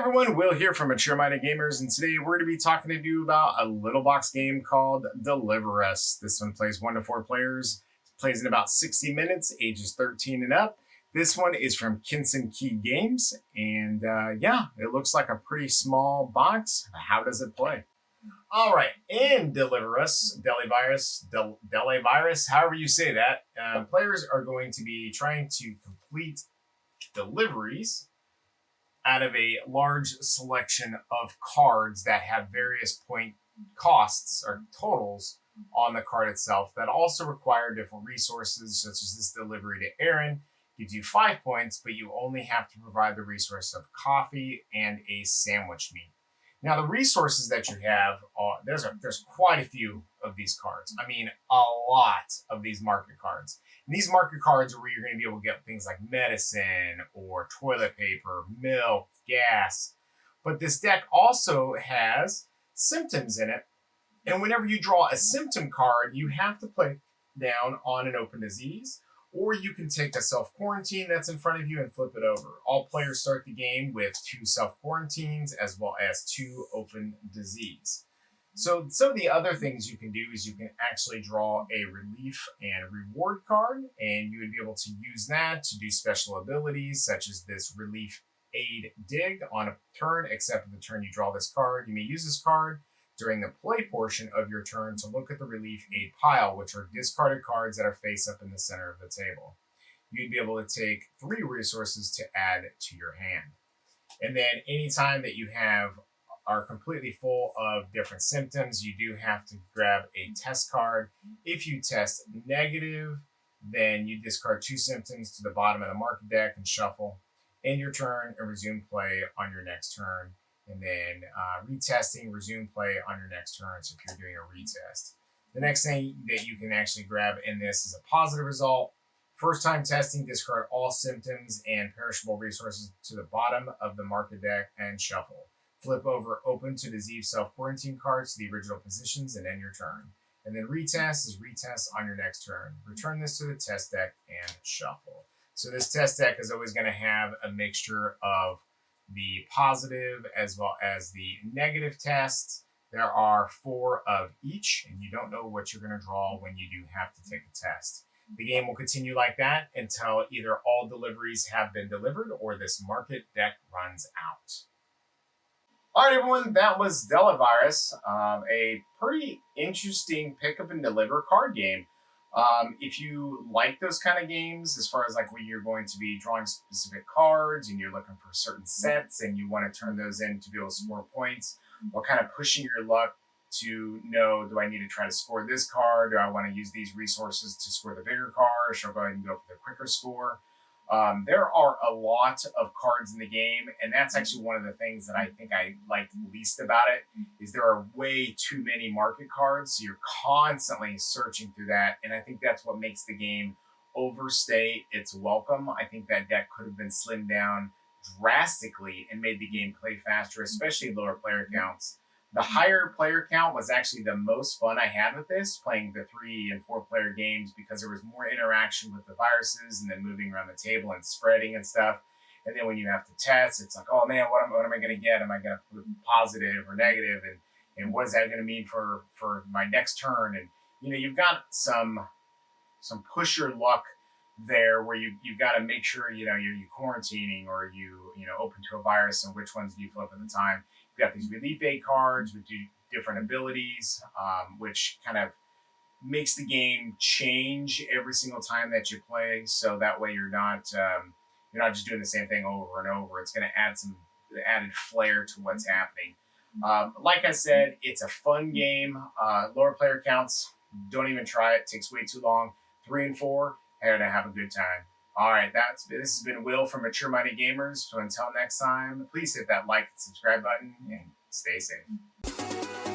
Everyone, Will here from Mature Minded Gamers, and today we're going to be talking to you about a little box game called Deliverus. This one plays 1 to 4 players, plays in about 60 minutes, ages 13 and up. This one is from Kinson Key Games, and yeah, it looks like a pretty small box. How does it play? All right, in Delivirus, however you say that, players are going to be trying to complete deliveries out of a large selection of cards that have various point costs or totals on the card itself that also require different resources, such as this delivery to Aaron gives you 5 points, but you only have to provide the resource of coffee and a sandwich meat. Now, the resources that you have, there's quite a few of these cards. I mean, a lot of these market cards. And these market cards are where you're going to be able to get things like medicine or toilet paper, milk, gas. But this deck also has symptoms in it. And whenever you draw a symptom card, you have to play down on an open disease, or you can take a self-quarantine that's in front of you and flip it over. All players start the game with 2 self-quarantines as well as 2 open disease. So some of the other things you can do is you can actually draw a relief and reward card, and you would be able to use that to do special abilities such as this relief aid dig on a turn, except for the turn you draw this card. You may use this card during the play portion of your turn to look at the relief aid pile, which are discarded cards that are face up in the center of the table. You'd be able to take 3 resources to add to your hand. And then anytime that you are completely full of different symptoms, you do have to grab a test card. If you test negative, then you discard 2 symptoms to the bottom of the market deck and shuffle. End your turn and resume play on your next turn. And then retesting, resume play on your next turn, so if you're doing a retest. The next thing that you can actually grab in this is a positive result. First time testing, discard all symptoms and perishable resources to the bottom of the market deck and shuffle. Flip over open to disease self-quarantine cards to the original positions and end your turn. And then retest is retest on your next turn. Return this to the test deck and shuffle. So this test deck is always going to have a mixture of the positive as well as the negative tests. There are 4 of each, and you don't know what you're going to draw when you do have to take a test. The game will continue like that until either all deliveries have been delivered or this market deck runs out. All right, everyone, that was Delivirus, a pretty interesting pick up and deliver card game. If you like those kind of games, as far as like when you're going to be drawing specific cards and you're looking for certain sets and you want to turn those in to be able to score points, or kind of pushing your luck to know, do I need to try to score this card? Do I want to use these resources to score the bigger card? Or should I go ahead and go for the quicker score? There are a lot of cards in the game, and that's actually one of the things that I think I like least about it, is there are way too many market cards, so you're constantly searching through that, and I think that's what makes the game overstay its welcome. I think that deck could have been slimmed down drastically and made the game play faster, especially lower player counts. The higher player count was actually the most fun I had with this, playing the 3 and 4 player games, because there was more interaction with the viruses and then moving around the table and spreading and stuff. And then when you have to test, it's like, oh man, what am I going to get? Am I going to put positive or negative? And what is that going to mean for my next turn? And you've got some push your luck there, where you've got to make sure you're quarantining, or you open to a virus, and which ones do you flip at the time. You've got these relief aid cards with different abilities, which kind of makes the game change every single time that you play. So that way you're not just doing the same thing over and over. It's going to add some added flair to what's happening. Like I said, it's a fun game. Lower player counts, don't even try it. It takes way too long. 3 and 4, and have a good time. All right, this has been Will from Mature Minded Gamers. So until next time, please hit that like and subscribe button and stay safe.